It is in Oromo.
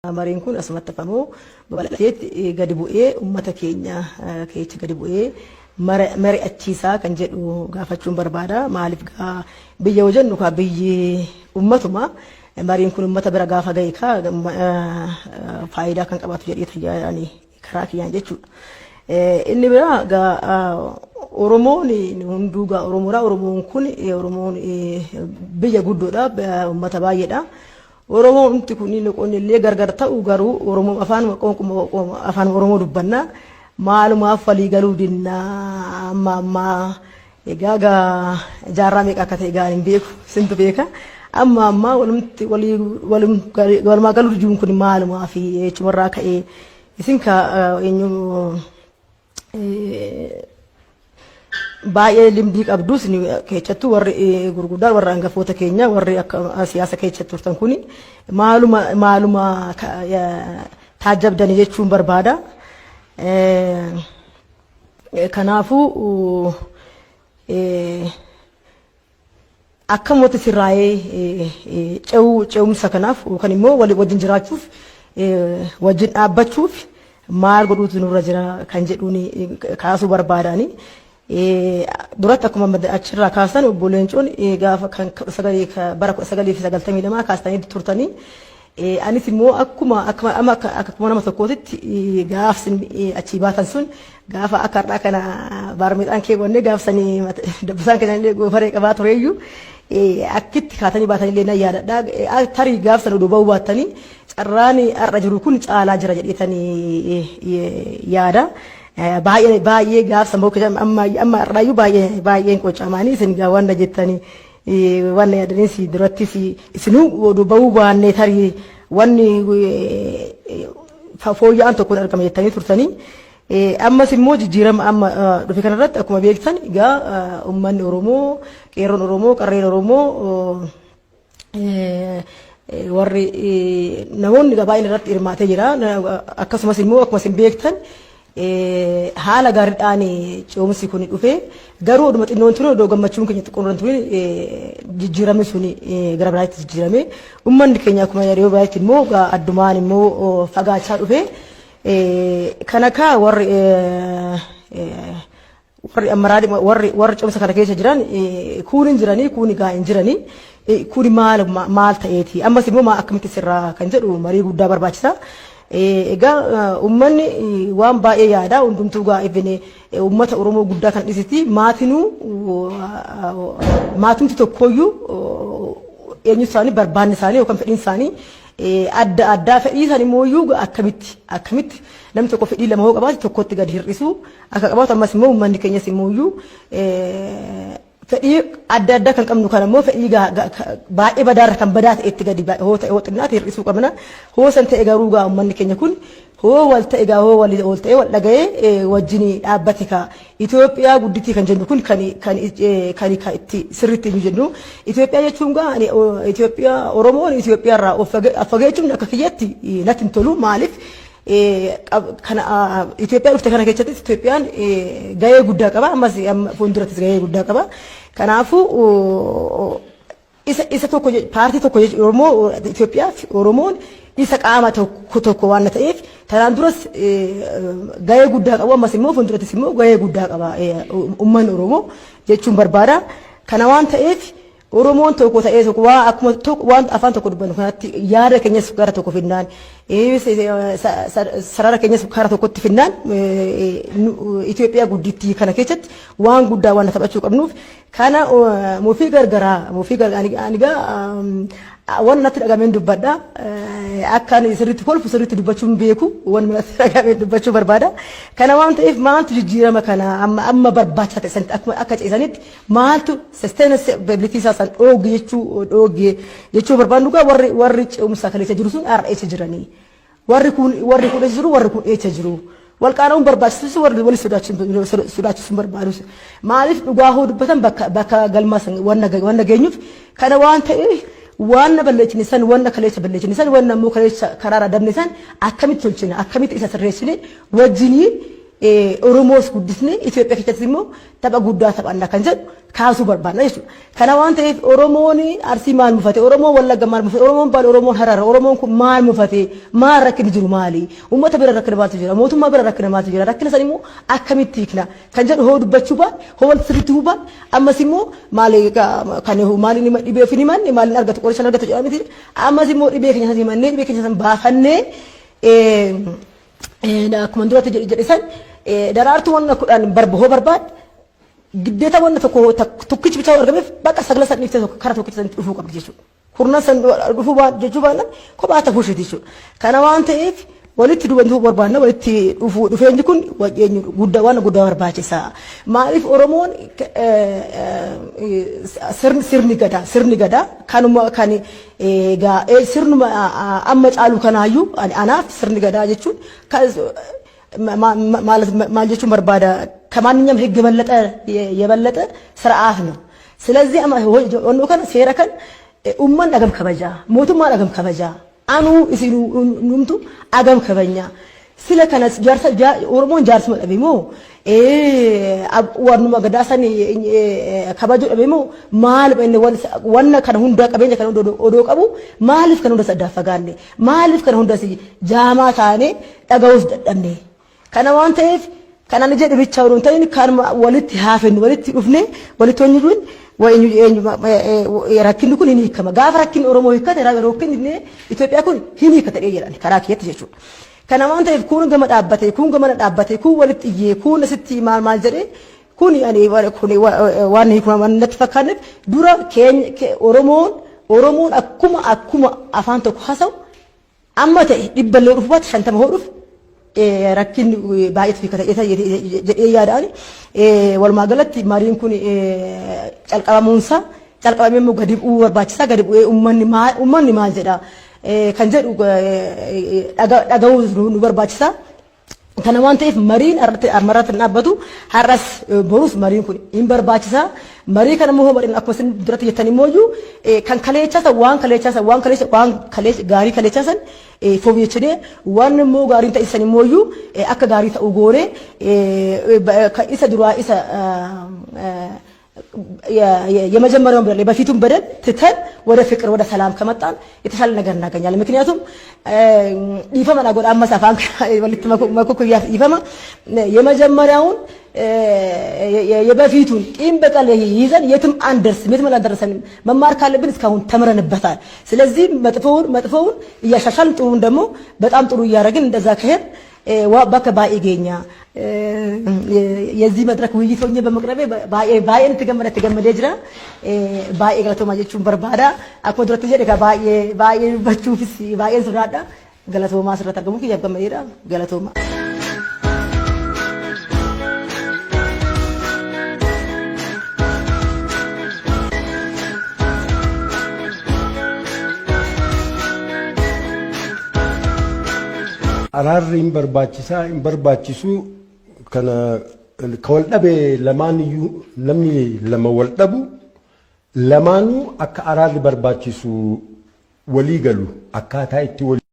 Mariin kun asumatti famoo babal'atee gadi bu'ee uummata keenya keessa gadi bu'ee mari'achiisaa kan jedhu gaafachuun barbaada. Maaliif biyya wajjin nuka biyyi uummatuma mariin kun uummata bira gaafa ga'e faayidaa kan qabaatu jedhee tajaajilanii karaa kiyyaan jechuudha. Inni bira Oromoon hunduu Oromoodha. Oromoon kun Oromoon biyya guddoodha, uummata baay'eedha. Oromoon kun illee gargar ta'u garuu Oromoo afaan Oromoo dubbanna maalumaaf walii galuu dinna amma egaa jaarraa meeqa akka ta'e hin beeku sintu beeka amma walumaa galuu diduun kun maalumaaf jechumarraa ka'ee isin eenyu baay'ee limbii qabdus keessattuu warri gurguddaan warra hangafoota keenya warri akka siyaasa keessatti turtan kun maaluma taajabdanii jechuun barbaada. Kanaafuu akka mootii sirraa'ee ce'umsa kanaaf yookaan immoo wajjin jiraachuuf wajjin dhaabbachuuf maal godhuutu nurra jira kan jedhuun kaasuu barbaadani. Duratti akkuma achirraa kaasan obbo Leencoon gaafa kan bara 1992 kaastanii turtanii anis immoo akkuma nama tokkootitti gaafsin achii baatan sun gaafa akka har'aa kana baarmeexaan keewwannee gaafsanii dabbisaan keenya illee goofaree qabaa tureeyyuu akkitti kaatanii baatanii illee nan yaadadha. Tarii gaafsan oduu ba'uu baattanii carraan har'a jiru kun caalaa jira jedheetanii yaada. Baay'ee gaafsan booke amma irraayyuu baay'een qocamanii isin wanna jettanii wanna yaadaniis durattis isinuu oduu ba'uu baannee tarii wanni fooyya'aan tokkoon argama jettanii turtanii. Ammas immoo jijjiirama amma dhufe kanarratti akkuma beektan egaa uummanni Oromoo, qeerroon Oromoo, qarreen Oromoo warri namoonni baay'een irratti hirmaatee jira. Akkasumas immoo akkuma isin beektan haala gaariidhaan ce'umsi kun dhufe garuu oduma xinnoon ture odoo gammachuun keenya xiqqoon ture jijjiirame sun gara biraatti jijjiirame uummanni keenya akkuma yeroo biraatti immoo addumaan immoo fagaachaa dhufe kana warri ce'umsa kana keessa jiran kuuniin jiranii kuuni hin jiranii kuuni maal ta'eeti ammas immoo akkamitti sirraa kan jedhu marii guddaa barbaachisa. Egaa uummanni waan baay'ee yaada hundumtuu ifine uummata Oromoo guddaa kan dhisiti maatumti tokkoyyuu eenyu isaanii barbaanni isaanii yookaan fedhiin isaanii addaa fedhii isaanii mooyyuu akkamitti namni tokko fedhii lama hoo qabaate tokkotti gadi hir'isu akka qabaatu ammas immoo uummanni keenyas immoo fedhii adda kan qabnu kan immoo fedhii baay'ee badaarra kan badaa ta'etti gadi hoo xinnaatti hir'isuu qabna. Hoo san ta'e garuu uummanni keenya kun hoo wal ta'e wal ta'e wal dhaga'ee wajjin dhaabbate Itoophiyaa guddittii kan jennu kun kan itti sirriitti nu jennu Itoophiyaa jechuun Itoophiyaa Oromoon Itoophiyaa irraa fageechuun akka kiyyatti natti hin tolu. Maaliif kana Itoophiyaa dhufte kana keessatti Itoophiyaan gahee guddaa qaba ammas fuuldurattis gahee guddaa qaba. Kanaafuu isa tokko paartii tokko Oromoo Itoophiyaa fi Oromoon isa qaama tokko waan ta'eef tanaan duras gahee guddaa qabu ammas immoo fuuldurattis immoo gahee guddaa qaba uummanni Oromoo jechuun barbaada. Kana waan ta'eef Oromoon tokko ta'ee waan afaan tokko dubbannu kanatti yaada keenyas gara tokko finnaan sarara keenyas gara tokkotti finnaan Itoophiyaa guddittii kana keessatti waan guddaa waan taphachuu qabnuuf kana mufii gargaraa waan natti dhagameen dubbadha akka sirriitti kolfu sirriitti dubbachuun beeku waan natti dhagameen dubbachuu barbaada. Kana waan ta'eef maaltu jijjiirama kana amma barbaachisaa ta'e akka ceesanitti maaltu sustainability isaa san dhoogge jechuu barbaannu warri ce'umsa kaleessa jiru sun har'a eessa jiranii warri kun eessa jiru warri kun eessa jiru. Walqaanaa'uun barbaachisu warri wali sodaachisuun barbaadu maaliif dhugaa hoo dubbatan bakka galmaa wanna geenyuuf kana waan ta'eef wanna balleechinisan wanna kaleessa balleechinisan wanna immoo kaleessa karaara dabnisan akkamitti tolchina akkamitti isa sirreessine wajjinii Oromoos guddisne Itoophiyaa keessatti immoo tapha guddaa taphannaa kan jedhu kaasuu barbaadna jechuudha. Kana waan ta'eef Oromoon Arsii maal mufate, Oromoon Wallagga maal mufate, Oromoon Baale, Oromoon Harara, Oromoon kun maal mufate, maal rakkina jiru maali? Uummata bira rakkina maaltu jira? Mootummaa bira rakkina maaltu jira? Rakkina san immoo akkamitti hiikna kan jedhu hoo dubbachuu baan, hoo wal sirriitti hubaan, ammas immoo maali kan maali ni dhibee fi ni manni maali argatu qorishan argatu jedhamiti. Ammas immoo dhibee keenya san himannee dhibee keenya san baafannee akkuma duratti jedhisan daraartuu wanna kudhan hoo barbaad giddeeta wanna tokkichi bichaa argameef bakka sagla san dhiiftee karaa tokkichi san dhufuu qabdi jechuudha. Kurna san dhufuu jechuu baannaan kophaa ta'uu isheeti jechuudha. Kana waan ta'eef walitti dhufuu barbaadna walitti dhufeenyi kun guddaa waan guddaa barbaachisa. Maaliif Oromoon sirni gadaa kanuma kan sirnuma amma caalu kanaayyuu anaaf sirni gadaa jechuun maal jechuun barbaada ከማንኛውም ህግ የበለጠ ስርዓት ነው። ስለዚህ ወንዶ ከነ ሴራ ከን ኡማን አገም ከበጃ ሞቱማ አገም ከበጃ አኑ እስኑ ኑምቱ አገም ከበኛ ስለ ከነስ ጃርሳ ኦሮሞን ጃርስ መደበሞ ወርኑ መገዳሰን ከበጆ ደበሞ ማል ወነ ከነ ሁንዳ ቀበኛ ከነ ኦዶ ቀቡ ማልፍ ከነ ሁንዳ ሰዳፈጋኔ ማልፍ ከነ ሁንዳ ጃማ ታኔ ዳጋውስ ደደኔ ከነ ዋንቴፍ كان أنا جد بيتشاورون تاني كان ولدت هافن ولدت أفنى ولدت ونجون يراكن يكون هني كما قاف راكن أورومو يكاد راكن إنه إثيوبيا يكون هني كتير يعني كراكية تجسون كان ما أنت يكون جماعة أبته يكون جماعة أبته يكون ولدت يكون ستي مال جري كون يعني كون وان يكون وان نتفكرن دورا كين أورومون أكما أفانتو خاصو أما تبلغ رفوات شنتم هورف rakkin baay'eetu fi kata jedhee yaadaan walumaa galatti mariin kun calqabamuunsa calqabamee immoo gadi bu'uu barbaachisa gadi bu'ee uummanni maal jedha kan jedhu dhaga'uu nu barbaachisa. Kana waan ta'eef mariin armarratti dhaabbatu har'as borus mariin kun hin barbaachisa. Marii kana immoo mariin akkuma isin duratti jettanii immoo kan kaleechasa waan gaarii kaleechasan fooyyechine waan immoo gaarii ta'isan immoo akka gaarii ta'u goone isa duraa isa የመጀመሪያውን በደል በፊቱም በደል ትተን ወደ ፍቅር ወደ ሰላም ከመጣን የተሻለ ነገር እናገኛለን። ምክንያቱም ይፈማ ናጎል አመሳፋን ወልት መኮኩ ይፈማ የመጀመሪያውን የበፊቱን ቂም በቀል ይዘን የትም አንደርስም የትም አልደረሰንም። መማር ካለብን እስካሁን ተምረንበታል። ስለዚህ መጥፎውን እያሻሻልን ጥሩን ደግሞ በጣም ጥሩ እያደረግን እንደዛ ከሄድ ዋባከ ባይገኛ የዚህ መድረክ ውይይት ሆኜ በመቅረቤ ባይን ተገመደ ጅራ ባይ ገለቶማ ጀቹን በርባዳ አኮ ድረት ጀደ ባይ በቹ ፍሲ ባይን ሱዳዳ ገለቶማ ስራ ተርገሙ ይገመደ ገለቶማ Ararri hin barbaachisu kana kawal dhabe lamaaniyyuu namni lama wal dhabu lamaanuu akka ararri barbaachisu walii galu akkaataa itti